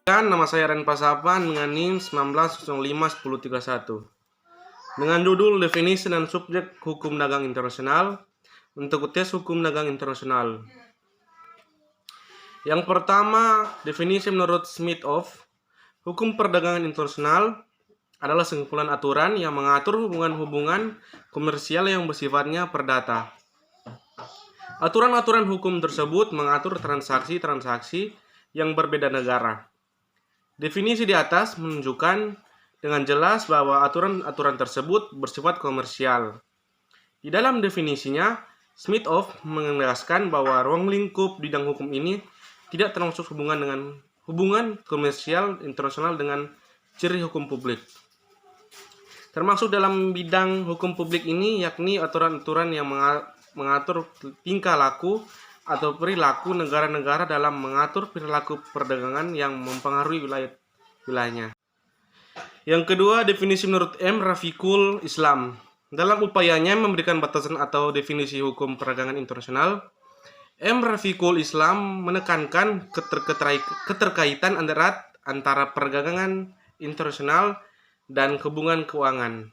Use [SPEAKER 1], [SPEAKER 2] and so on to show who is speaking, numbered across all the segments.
[SPEAKER 1] Nama saya Ren Pasapan dengan NIM 19051031 dengan judul Definisi dan Subjek Hukum Dagang Internasional untuk tes Hukum Dagang Internasional. Yang pertama, definisi menurut Smith-Off, hukum perdagangan internasional adalah sekumpulan aturan yang mengatur hubungan-hubungan komersial yang bersifatnya perdata. Aturan-aturan hukum tersebut mengatur transaksi-transaksi yang berbeda negara. Definisi di atas menunjukkan dengan jelas bahwa aturan-aturan tersebut bersifat komersial. Di dalam definisinya, Smith-Off menegaskan bahwa ruang lingkup bidang hukum ini tidak termasuk hubungan komersial internasional dengan ciri hukum publik. Termasuk dalam bidang hukum publik ini yakni aturan-aturan yang mengatur tingkah laku atau perilaku negara-negara dalam mengatur perilaku perdagangan yang mempengaruhi wilayahnya. Yang kedua, definisi menurut M. Rafiqul Islam. Dalam upayanya memberikan batasan atau definisi hukum perdagangan internasional, M. Rafiqul Islam menekankan keterkaitan antara perdagangan internasional dan hubungan keuangan.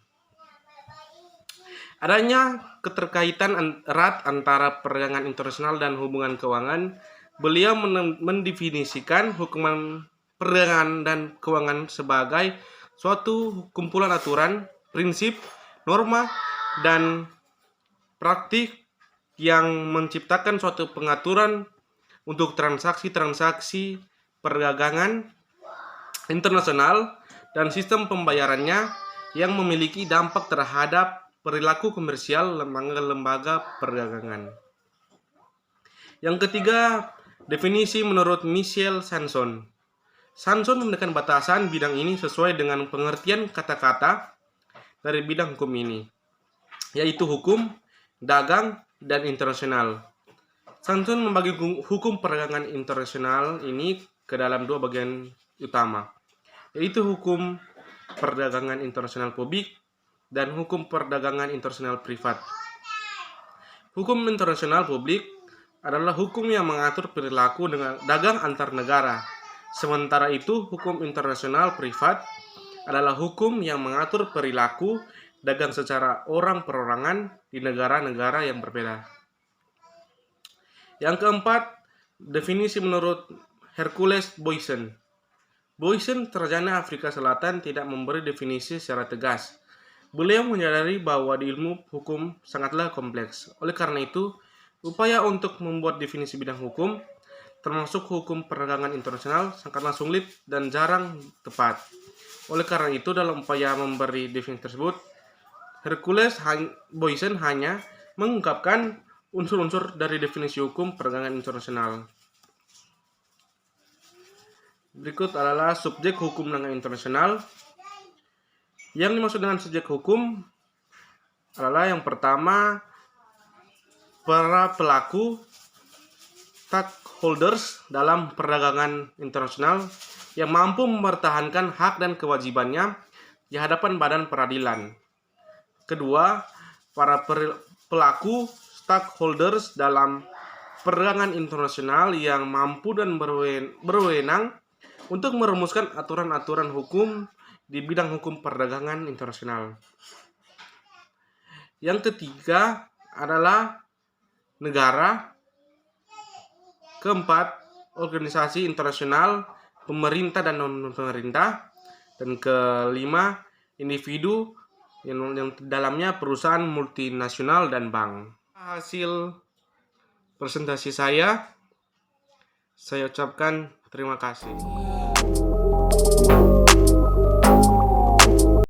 [SPEAKER 1] Adanya keterkaitan erat antara perdagangan internasional dan hubungan keuangan, beliau mendefinisikan hukuman perdagangan dan keuangan sebagai suatu kumpulan aturan, prinsip, norma, dan praktik yang menciptakan suatu pengaturan untuk transaksi-transaksi perdagangan internasional dan sistem pembayarannya yang memiliki dampak terhadap perilaku komersial lembaga perdagangan. Yang ketiga, definisi menurut Michel Sanson. Sanson memberikan batasan bidang ini sesuai dengan pengertian kata-kata dari bidang hukum ini, yaitu hukum, dagang, dan internasional. Sanson membagi hukum perdagangan internasional ini ke dalam dua bagian utama, yaitu hukum perdagangan internasional publik dan hukum perdagangan internasional privat. Hukum internasional publik adalah hukum yang mengatur perilaku dagang antar negara. Sementara itu, hukum internasional privat adalah hukum yang mengatur perilaku dagang secara orang-perorangan di negara-negara yang berbeda. Yang keempat, definisi menurut Hercules Boysen. Boysen, sarjana Afrika Selatan, tidak memberi definisi secara tegas. Beliau menyadari bahwa di ilmu hukum sangatlah kompleks. Oleh karena itu, upaya untuk membuat definisi bidang hukum, termasuk hukum perdagangan internasional, sangatlah sulit dan jarang tepat. Oleh karena itu, dalam upaya memberi definisi tersebut, Hercules Boysen hanya mengungkapkan unsur-unsur dari definisi hukum perdagangan internasional. Berikut adalah subjek hukum perdagangan internasional. Yang dimaksud dengan subjek hukum adalah yang pertama, para pelaku stakeholders dalam perdagangan internasional yang mampu mempertahankan hak dan kewajibannya di hadapan badan peradilan. Kedua, para pelaku stakeholders dalam perdagangan internasional yang mampu dan berwenang untuk merumuskan aturan-aturan hukum di bidang hukum perdagangan internasional. Yang ketiga adalah negara. Keempat, organisasi internasional, pemerintah dan non-pemerintah. Dan kelima, individu yang dalamnya perusahaan multinasional dan bank. Hasil presentasi saya ucapkan terima kasih.